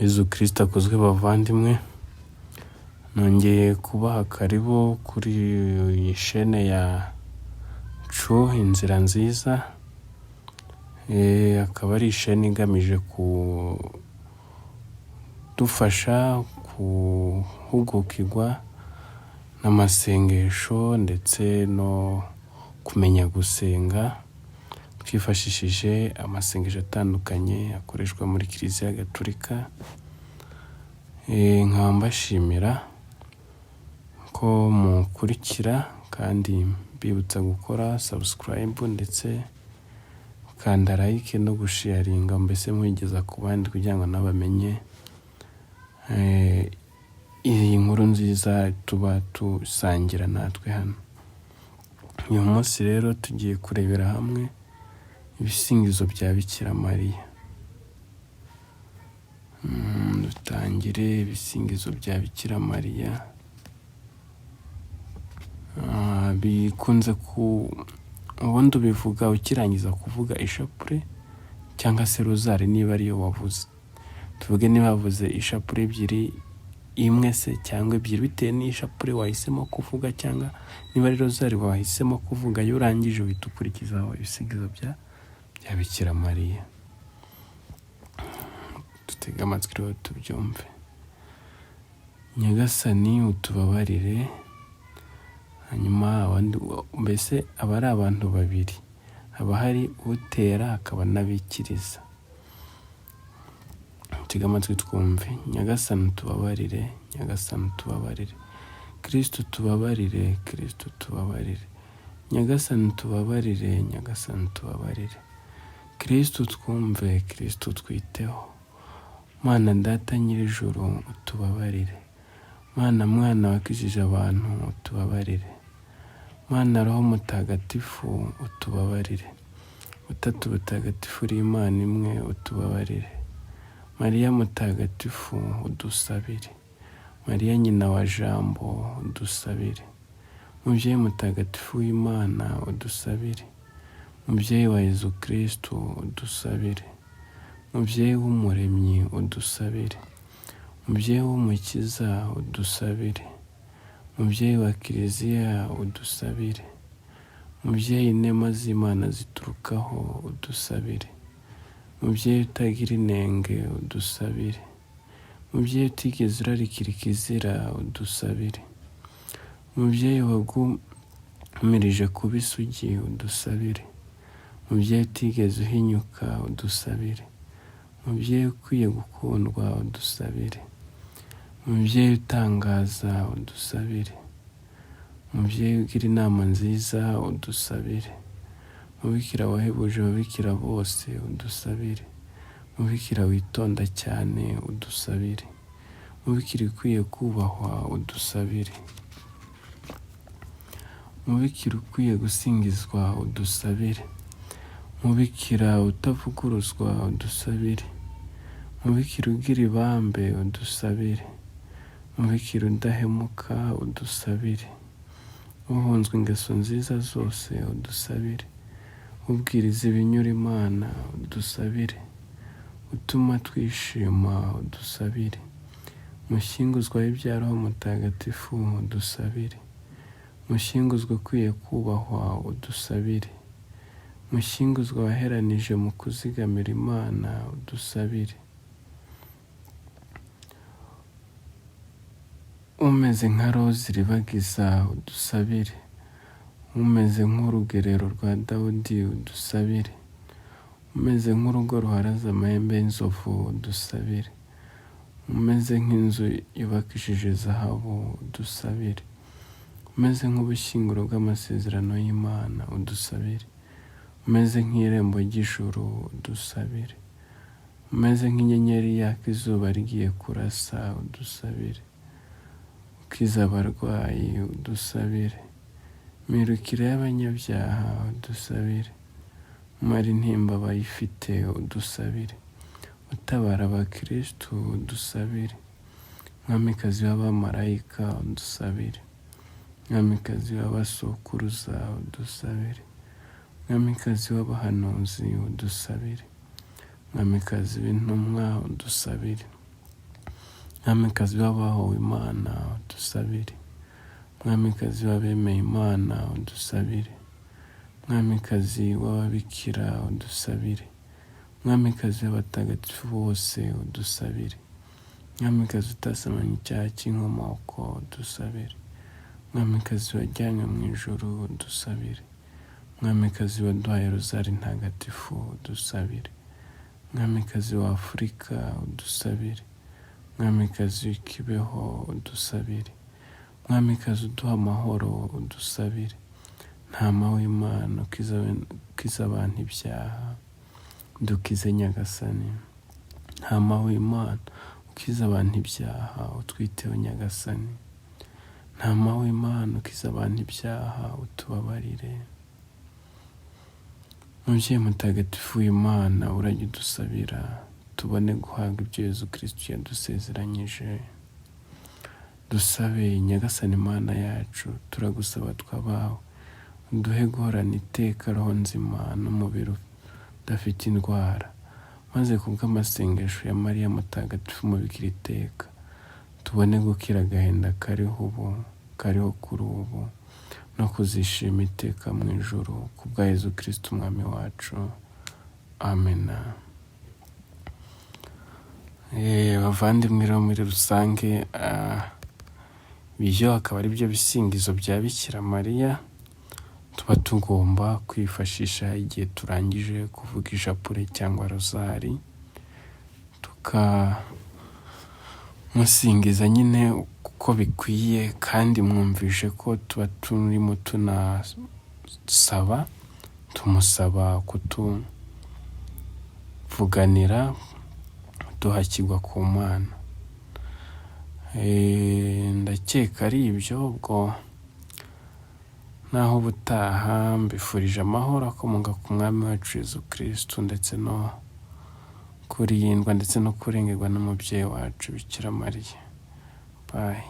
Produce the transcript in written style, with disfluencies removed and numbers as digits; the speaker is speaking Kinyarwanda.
Yezu Kristo akozwe bavandimwe, nongeye kubaha karibu kuri iyi shene yacu Inzira Nziza. Akaba ari ishene igamije kudufasha guhugukirwa n'amasengesho ndetse no kumenya gusenga twifashishije amasengesho atandukanye akoreshwa muri Kiliziya Gatolika. Nkaba mbashimira ko mukurikira kandi mbibutsa gukora subscribe ndetse kanda like no gusharinga, mbese mwigeza ku bandi kugira ngo nabamenye iyi nkuru nziza tuba tusangira natwe hano. Uyu munsi rero tugiye kurebera hamwe ibisingizo bya Bikira Mariya. Dutangire ibisingizo bya Bikira Mariya. Bikunze ubundi ubivuga ukirangiza kuvuga ishapure cyangwa se rozari niba ariyo wavuze. Tuvuge niba wavuze ishapure ebyiri, imwe se cyangwa ebyiri bitewe n'ishapure wahisemo kuvuga, cyangwa niba ari rozari wahisemo kuvuga, iyo urangije uhita ukurikizaho ibisingizo bya Bikira Mariya. Dutege amatwi rero tubyumve. Nyagasani utubabarire. Hanyuma abandi, mbese aba ari abantu babiri, haba hari utera hakaba n'abikiriza. Tega amatwi twumve. Nyagasani utubabarire, Nyagasani utubabarire. Kristo tubabarire, Kristo tubabarire. Nyagasani tubabarire, Nyagasani tubabarire. Kristo twumve, Kristo twiteho. Mana Data Nyir'ijuru utubabarire. Mana Mwana wakijije abantu utubabarire. Mana Roho Mutagatifu utubabarire. Utatu Butagatifu uri Imana imwe utubabarire. Mariya Mutagatifu udusabire. Mariya nyina wa Jambo udusabire. Mubyeyi Mutagatifu w'Imana udusabire. Mubyeyi wa Yezu Kristo udusabire. Mubyeyi w'Umuremyi udusabire. Mubyeyi w'Umukiza udusabire. Mubyeyi wa Kiliziya udusabire. Mubyeyi inema z'Imana ziturukaho udusabire. Mubyeyi utagira inenge udusabire. Mubyeyi utigeze urarikira ikizira udusabire. Mubyeyi wagumirije kuba isugi udusabire. Mubyeyi utigeze uhinyuka udusabire. Mubyeyi ukwiye gukundwa udusabire. Mubyeyi utangaza udusabire. Mubyeyi ugira inama nziza udusabire. Mubikira wahebuje ababikira bose udusabire. Mubikira witonda cyane udusabire. Mubikira ukwiye kubahwa udusabire. Mubikira ukwiye gusingizwa udusabire. Mubikira utavuguruzwa udusabire. Mubikira ugira ibambe udusabire. Mubikira udahemuka udusabire. Uhunzwe ingeso nziza zose udusabire. Ubwiriza ibinyura Imana udusabire. Utuma twishima udusabire. Mushyinguzwa w'ibya Roho Mutagatifu udusabire. Mushyinguzwa ukwiye kubahwa udusabire. Mushyinguzwa waheranije mu kuzigamira Imana udusabire. Umeze nka roza iribagiza udusabire. Umeze nk'urugerero rwa Dawudi udusabire. Umeze nk'urugo ruharaze amahembe y'inzovu udusabire. Umeze nk'inzu yubakishije zahabu udusabire. Umeze nk'ubushyinguro bw'amasezerano y'Imana udusabire. Umeze nk'irembo ry'ijuru udusabire. Umeze nk'inyenyeri yaka izuba rigiye kurasa udusabire. Ukiza abarwayi udusabire. Mirukire y'abanyabyaha udusabire. Umara intimba abayifite udusabire. Utabara abakristu udusabire. Mwamikazi w'abamarayika udusabire. Mwamikazi w'abasokuruza udusabire. Mwamikazi w'abahanuzi udusabire. Mwamikazi w'intumwa udusabire. mwamikazi w'abahowe Imana udusabire. Mwamikazi w'abemeye Imana udusabire. Mwamikazi w'ababikira udusabire. Mwamikazi w'abatagatifu bose udusabire. Mwamikazi utasamanya icyaha cy'inkomoko udusabire. Mwamikazi wajyanywe mu ijuru udusabire. Mwamikazi waduhaye rozari ntagatifu udusabire. Mwamikazi wa Afurika udusabire. Mwamikazi w'ikibeho udusabire. Mwamikazi uduha amahoro udusabire. Ntama w'Imana ukiza abantu ibyaha dukize Nyagasani. Ntama w'Imana ukiza abantu ibyaha utwiteho Nyagasani. Ntama w'Imana ukiza abantu ibyaha utubabarire. Mubyeyi mutagatifu w'Imana urajya udusabira tubone guhabwa ibyo Yezu Kristo yadusezeranyije. Dusabe Nyagasani Imana yacu, turagusaba twabawe, uduhe guhorana iteka roho nzima n'umubiri udafite indwara, maze kubw'amasengesho ya Mariya mutagatifu umubikira iteka tubone gukira agahinda kariho kuri ubu no kuzishima iteka mu ijuru kubwa Yezu Kristo umwami wacu. Amena. Bavandimwe rero muri rusange, ibyo akaba ari byo bisingizo bya Bikira Mariya tuba tugomba kwifashisha igihe turangije kuvuga ishapule cyangwa rozari, tukamusingiza nyine uko bikwiye, kandi mwumvishe ko tuba turimo tumusaba kutuvuganira duhakirwa ku Mana. Ndakeka ari ibyo. Ubwo naho ubutaha mbifurije amahoro akomoka ku mwami wacu Yezu Kristo, ndetse no kurindwa ndetse no kurengerwa n'umubyeyi wacu Bikira Mariya. Bye.